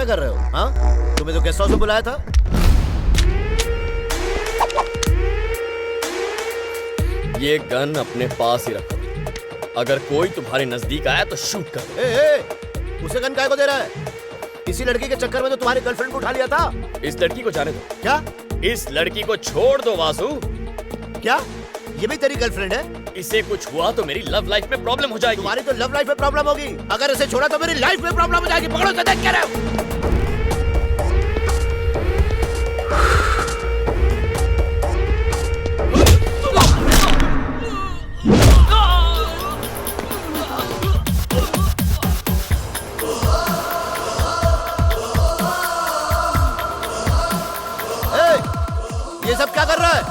क्या कर रहे हो? हाँ, तुम्हें तो गेस्ट हाउस में बुलाया था। ये गन अपने पास ही रखो, अगर कोई तुम्हारे नजदीक आया तो शूट कर दो। उसे गन काय को दे रहा है? इसी लड़की के चक्कर में तो तुम्हारी गर्लफ्रेंड को उठा लिया था। इस लड़की को जाने दो। क्या? इस लड़की को छोड़ दो वासु। क्या ये भी तेरी गर्लफ्रेंड है? इसे कुछ हुआ तो मेरी लव लाइफ में प्रॉब्लम हो जाएगी। तुम्हारी तो लव लाइफ में प्रॉब्लम होगी, अगर इसे छोड़ा तो मेरी लाइफ में प्रॉब्लम हो जाएगी। पकड़ो, देख क्या रहे हो? ये सब क्या कर रहा है?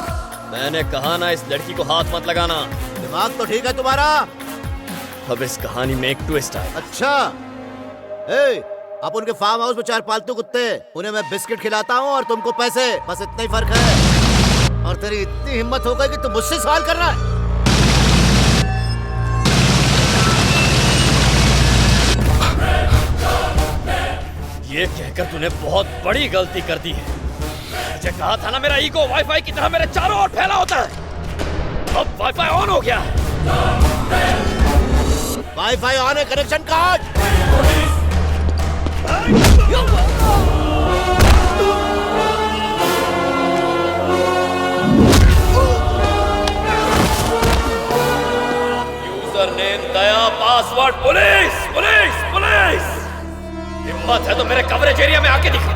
मैंने कहा ना, इस लड़की को हाथ मत लगाना। दिमाग तो ठीक है तुम्हारा। अब इस कहानी में एक ट्विस्ट है। अच्छा, अब उनके फार्म हाउस में 4 पालतू कुत्ते, उन्हें मैं बिस्किट खिलाता हूँ और तुमको पैसे, बस इतना ही फर्क है। और तेरी इतनी हिम्मत हो गई कि तुम मुझसे सवाल कर रहा है। ये कहकर तूने बहुत बड़ी गलती कर दी है। मुझे कहा था ना, मेरा ईगो वाईफाई की तरह मेरे चारों ओर फैला होता है। अब वाईफाई ऑन हो गया। वाईफाई ऑन है, कनेक्शन काट। यूजर नेम दया, पासवर्ड पुलिस पुलिस पुलिस। हिम्मत है तो मेरे कवरेज एरिया में आके दिखा।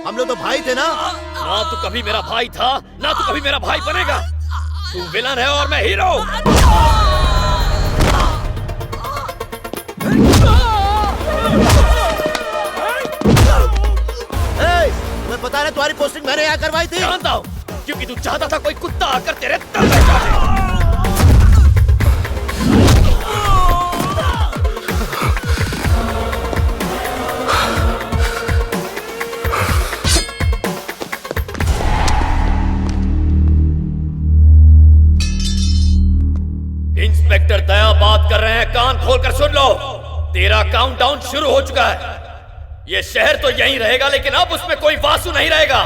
हम लोग तो भाई थे ना? ना तू कभी मेरा भाई था, ना तू कभी मेरा भाई बनेगा। तू विलन है और मैं हीरो। तुम्हें पता है तुम्हारी पोस्टिंग मैंने यहाँ करवाई थी। जानता हूँ, क्योंकि तू चाहता था कोई कुत्ता आकर तेरे तल पे चाटे। इंस्पेक्टर दया बात कर रहे हैं, कान खोलकर सुन लो। तेरा काउंटडाउन शुरू हो चुका है। ये शहर तो यहीं रहेगा, लेकिन अब उसमें कोई वासु नहीं रहेगा।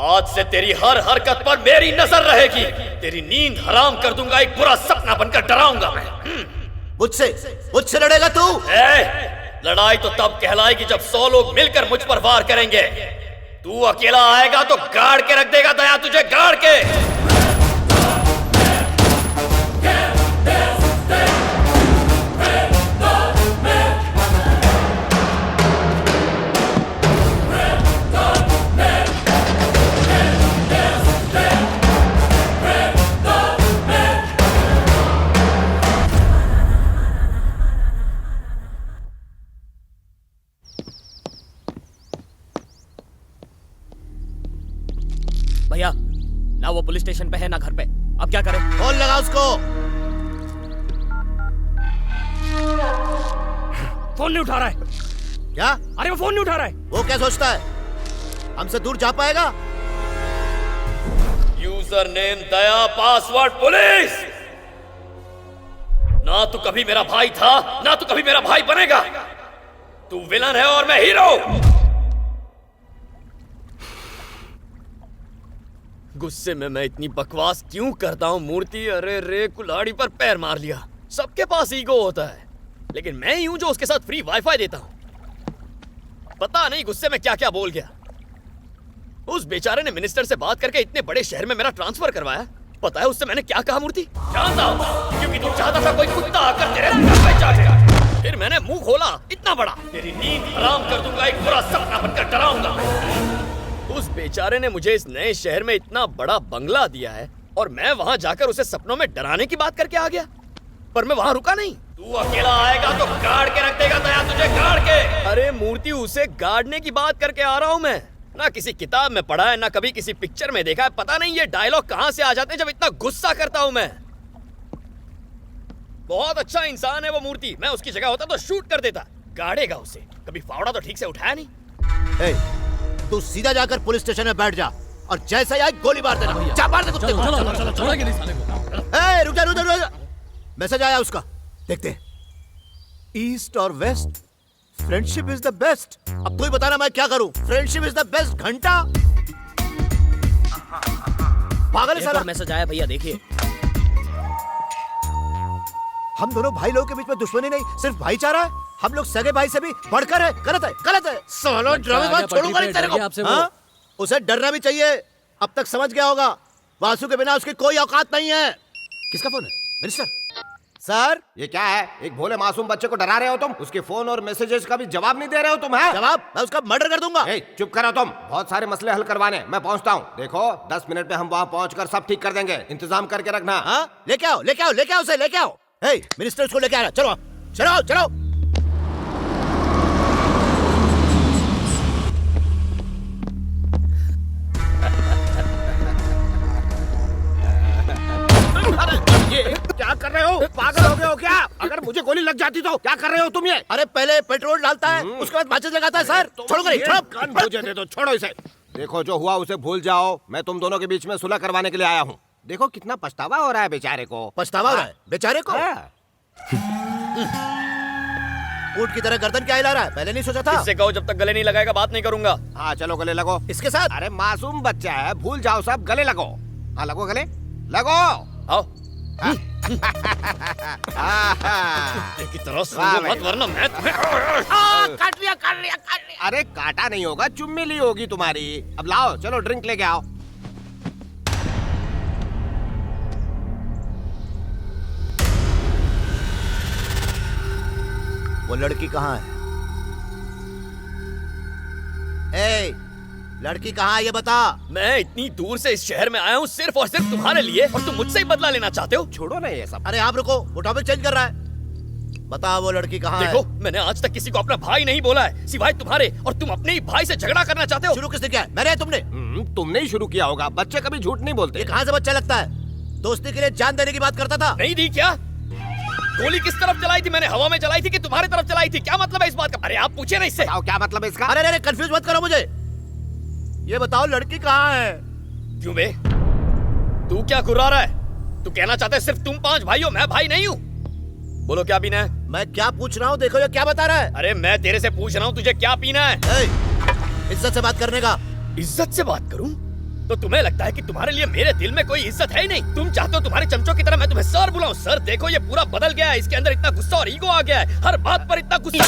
आज से तेरी हर हरकत पर मेरी नजर रहेगी। तेरी नींद हराम कर दूंगा, एक बुरा सपना बनकर डराऊंगा मैं। मुझसे लड़ेगा तू? लड़ाई तो तब कहलाएगी जब 100 लोग मिलकर मुझ पर वार करेंगे। तू अकेला आएगा तो गाड़ के रख देगा दया तुझे, गाड़ के। भैया, ना वो पुलिस स्टेशन पे है ना घर पे, अब क्या करें? फोन लगा उसको। फोन नहीं उठा रहा है। क्या? अरे वो फोन नहीं उठा रहा है। वो क्या सोचता है, हमसे दूर जा पाएगा? यूजर नेम दया, पासवर्ड पुलिस। ना तू कभी मेरा भाई था, ना तू कभी मेरा भाई बनेगा। तू विलन है और मैं हीरो। गुस्से में मैं इतनी बकवास क्यों करता हूं मूर्ति? अरे रे, कुल्हाड़ी पर पैर मार लिया। सबके पास ईगो होता है, लेकिन मैं ही हूं जो उसके साथ फ्री वाईफाई देता हूं। पता नहीं गुस्से में क्या क्या बोल गया। उस बेचारे ने मिनिस्टर से बात करके इतने बड़े शहर में मेरा ट्रांसफर करवाया। पता है उससे मैंने क्या कहा मूर्ति? जानता हूं, क्योंकि तू चाहता था कोई कुत्ता आकर तेरे घर पे चाटेगा। फिर मैंने मुंह खोला इतना बड़ा, तेरी नींद हराम कर दूंगा, एक बुरा सपना बनकर डराऊंगा। उस बेचारे ने मुझे इस नए शहर में इतना बड़ा बंगला दिया है और मैं वहां जाकर उसे सपनों में डराने की बात करके आ गया। पर मैं वहां रुका नहीं। तू अकेला आएगा तो गाड़ के रख देगा दया तुझे, गाड़ के। अरे मूर्ति, उसे गाड़ने की बात करके आ रहा हूं मैं। ना किसी किताब में पढ़ा है, ना कभी किसी पिक्चर में देखा है। पता नहीं ये डायलॉग कहां से आ जाते हैं जब इतना गुस्सा करता हूं मैं। बहुत अच्छा इंसान है वो मूर्ति। मैं उसकी जगह होता तो शूट कर देता। गाड़ेगा उसे। कभी फावड़ा तो ठीक से उठाया नहीं। तू सीधा जाकर पुलिस स्टेशन में बैठ जा और जैसे ही आए गोली मार देना। जा मार दे कुत्ते को। छोड़ेंगे नहीं साले को। ए, रुक जा। मैसेज आया उसका, देखते हैं। ईस्ट और west, friendship is the best. अब तू ही बताना मैं क्या करूं? फ्रेंडशिप इज द बेस्ट घंटा। पागल है एक साला। और मैसेज आया भैया, देखिए। हम दोनों भाई लोगों के बीच में दुश्मनी नहीं, सिर्फ भाईचारा है। हम लोग सगे भाई से भी बढ़कर है। गलत है। साला ड्रामेबाज छोड़ूंगा नहीं तेरे को। हाँ? उसे डरना भी चाहिए। अब तक समझ गया होगा, वासु के बिना उसकी कोई औकात नहीं है। किसका फोन है? Minister sir. ये क्या है? एक भोले मासूम बच्चे को डरा रहे हो तुम? उसके फोन और मैसेजेस का भी जवाब नहीं दे रहे हो तुम? है जवाब? मैं उसका मर्डर कर दूंगा। चुप करो तुम। बहुत सारे मसले हल करवाने मैं पहुंचता हूँ। देखो 10 मिनट में हम वहाँ पहुँचकर सब ठीक कर देंगे। इंतजाम करके रखना। हाँ? लेके आओ उसे लेके आओ। हे मिनिस्टर उसको लेके आ रहा। चलो। ये क्या कर रहे हो? पागल हो गए हो क्या? अगर मुझे गोली लग जाती तो क्या कर रहे हो तुम? ये अरे पहले पेट्रोल डालता है, उसके बाद माचिस लगाता है। सर छोड़ो मुझे दे दो, छोड़ो इसे। देखो जो हुआ उसे भूल जाओ। मैं तुम दोनों के बीच में सुलह करवाने के लिए आया हूँ। देखो कितना पछतावा हो रहा है बेचारे को। पछतावा हो रहा है बेचारे को? ऊंट की तरह गर्दन क्या हिला रहा है? पहले नहीं सोचा था? इससे कहो जब तक गले नहीं लगाएगा बात नहीं करूंगा। हाँ चलो गले लगो इसके साथ। अरे मासूम बच्चा है, भूल जाओ सब। गले लगो। हाँ लगो गले लगो। आओ। आहा। की तरह वाह मत वरना मैं तुम्हें। काट लिया। अरे काटा नहीं होगा, चुम्मी ली होगी तुम्हारी। अब लाओ चलो ड्रिंक लेके आओ। वो लड़की कहाँ है? ए, लड़की कहाँ है ये बता। मैं इतनी दूर से इस शहर में आया हूँ सिर्फ और सिर्फ तुम्हारे लिए, और तुम मुझसे ही बदला लेना चाहते हो? छोड़ो ना ये सब। अरे आप रुको, वो टॉपिक चेंज कर रहा है। बता वो लड़की कहाँ है? देखो मैंने आज तक किसी को अपना भाई नहीं बोला है सिवाय तुम्हारे, और तुम अपने ही भाई से झगड़ा करना चाहते हो। शुरू किसने किया है? मैंने या तुमने? तुमने ही शुरू किया होगा। बच्चे कभी झूठ नहीं बोलते। ये कहाँ से बच्चा लगता है? दोस्ती के लिए जान देने की बात करता था। नहीं दी क्या? गोली किस तरफ चलाई थी? मैंने हवा में चलाई थी कि तुम्हारी तरफ चलाई थी? क्या मतलब है इस बात का? अरे आप पूछे ना इससे। बताओ क्या मतलब है इसका? अरे कंफ्यूज मत करो मुझे। ये बताओ लड़की कहाँ है? क्यों बे? तू क्या घुरा रहा है? तू कहना चाहता है सिर्फ तुम 5 भाई हो, मैं भाई नहीं हूँ? बोलो क्या पीना है? मैं क्या पूछ रहा हूँ, देखो ये क्या बता रहा है। अरे मैं तेरे से पूछ रहा हूँ तुझे क्या पीना है? इज्जत से बात करने का। इज्जत से बात करूं? तो तुम्हें लगता है कि तुम्हारे लिए मेरे दिल में कोई इज्जत है ही नहीं? तुम चाहते हो तुम्हारे चमचों की तरह मैं तुम्हें सर बुलाऊं? सर देखो ये पूरा बदल गया है, इसके अंदर इतना गुस्सा और ईगो आ गया है, हर बात पर इतना गुस्सा।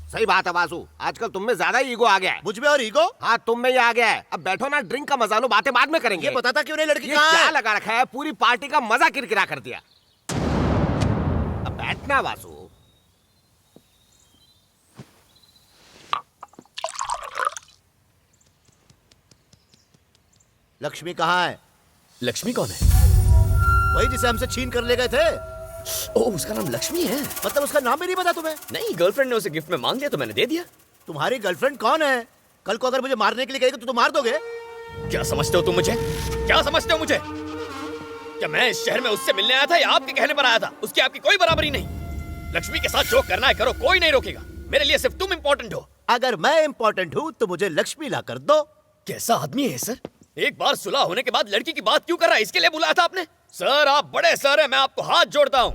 सही बात है वासु, आजकल तुम में ज्यादा ईगो आ गया है। मुझ में और ईगो? हाँ तुम में ही आ गया है। अब बैठो ना, ड्रिंक का मजा लो, बातें बाद में करेंगे। ये बताता क्यों नहीं लड़की ये कहाँ क्या है? लगा रखा है? पूरी पार्टी का मजा किरकिरा कर दिया। अब बैठना वासु। लक्ष्मी कहाँ है? लक्ष्मी कौन है? वही जिसे हमसे छीन कर ले गए थे। ओह उसका नाम लक्ष्मी है? मतलब उसका नाम ही नहीं पता तुम्हें? नहीं, गर्लफ्रेंड ने उसे गिफ्ट में मांग लिया तो मैंने दे दिया। तुम्हारी गर्लफ्रेंड कौन है? कल को अगर मुझे मारने के लिए कहेगी तो तुम मार दोगे? क्या समझते हो तुम मुझे? क्या समझते हो मुझे? क्या मैं इस शहर में उससे मिलने आया था या आपके कहने पर आया था? उसकी आपकी कोई बराबरी नहीं। लक्ष्मी के साथ जो करना है करो, कोई नहीं रोकेगा। मेरे लिए सिर्फ तुम इम्पोर्टेंट हो। अगर मैं इम्पोर्टेंट हूँ तो मुझे लक्ष्मी ला कर दो। कैसा आदमी है सर? एक बार सुलह होने के बाद लड़की की बात क्यों कर रहा है? इसके लिए बुलाया था आपने? सर आप बड़े सर हैं, मैं आपको हाथ जोड़ता हूँ।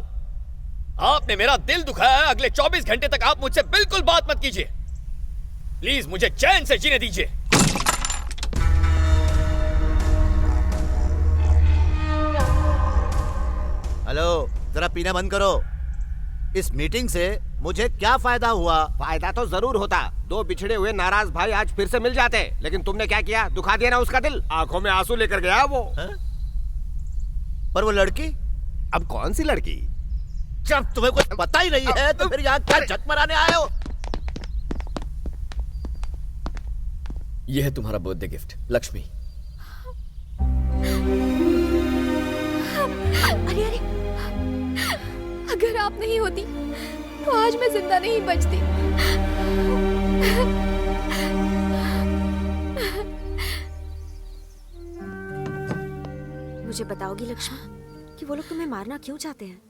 आपने मेरा दिल दुखाया है। अगले 24 घंटे तक आप मुझसे बिल्कुल बात मत कीजिए। प्लीज मुझे चैन से जीने दीजिए। हेलो, जरा पीना बंद करो। इस मीटिंग से मुझे क्या फायदा हुआ? फायदा तो जरूर होता। 2 बिछड़े हुए नाराज भाई आज फिर से मिल जाते। लेकिन तुमने क्या किया? दुखा दिया ना उसका दिल। आंखों में आंसू लेकर गया वो। पर वो लड़की? अब कौन सी लड़की? जब तुम्हें कुछ पता ही नहीं है तो फिर यहाँ क्या झक मराने आए हो? यह है तुम्हारा बर्थडे गिफ्ट लक्ष्मी। अरे अरे, अगर आप नहीं होती तो आज मैं जिंदा नहीं बचती। मुझे बताओगी लक्ष्मी कि वो लोग तुम्हें मारना क्यों चाहते हैं?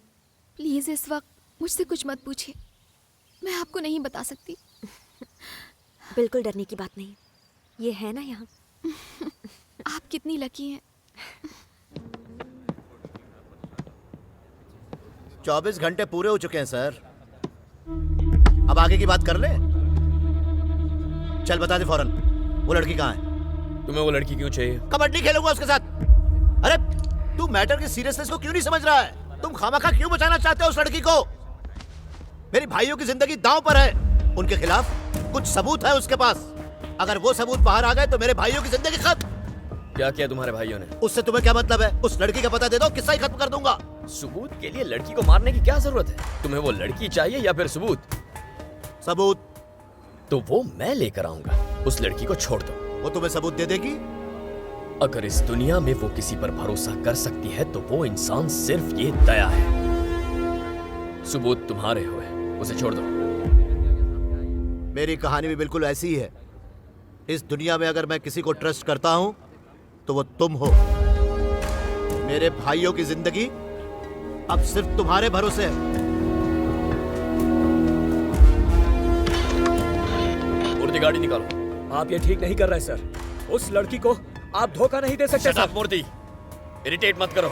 प्लीज इस वक्त मुझसे कुछ मत पूछिए, मैं आपको नहीं बता सकती। बिल्कुल डरने की बात नहीं, ये है ना यहाँ। आप कितनी लकी हैं। 24 घंटे पूरे हो चुके हैं सर, अब आगे की बात कर ले। चल बता दे फौरन, वो लड़की कहाँ है? तुम्हें वो लड़की क्यों चाहिए? कबड्डी खेलूंगा उसके साथ। अरे तू मैटर की सीरियसनेस को क्यों नहीं समझ रहा है? तुम खामखा क्यों बचाना चाहते हो उस लड़की को? मेरी भाइयों की जिंदगी दांव पर है, उनके खिलाफ कुछ सबूत है उसके पास। अगर वो सबूत बाहर आ गए तो मेरे भाइयों की जिंदगी खत्म। क्या किया तुम्हारे भाइयों ने? उससे तुम्हें क्या मतलब है? उस लड़की का पता दे दो, किस्सा ही खत्म कर दूंगा। सबूत के लिए लड़की को मारने की क्या जरूरत है? तुम्हें वो लड़की चाहिए या फिर सबूत? सबूत। तो वो मैं लेकर आऊंगा। उस लड़की को छोड़ दो। वो तुम्हें सबूत दे देगी? अगर इस दुनिया में वो किसी पर भरोसा कर सकती है तो वो इंसान सिर्फ ये दया है। सबूत तुम्हारे हुए, उसे छोड़ दो। मेरी कहानी भी बिल्कुल ऐसी ही है। इस दुनिया में अगर मैं किसी को ट्रस्ट करता हूं तो वो तुम हो। मेरे भाइयों की जिंदगी अब सिर्फ तुम्हारे भरोसे है। मूर्ति गाड़ी निकालो। आप ये ठीक नहीं कर रहे सर। उस लड़की को आप धोखा नहीं दे सकते शट अप मूर्ति, इरिटेट मत करो।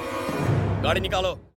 गाड़ी निकालो।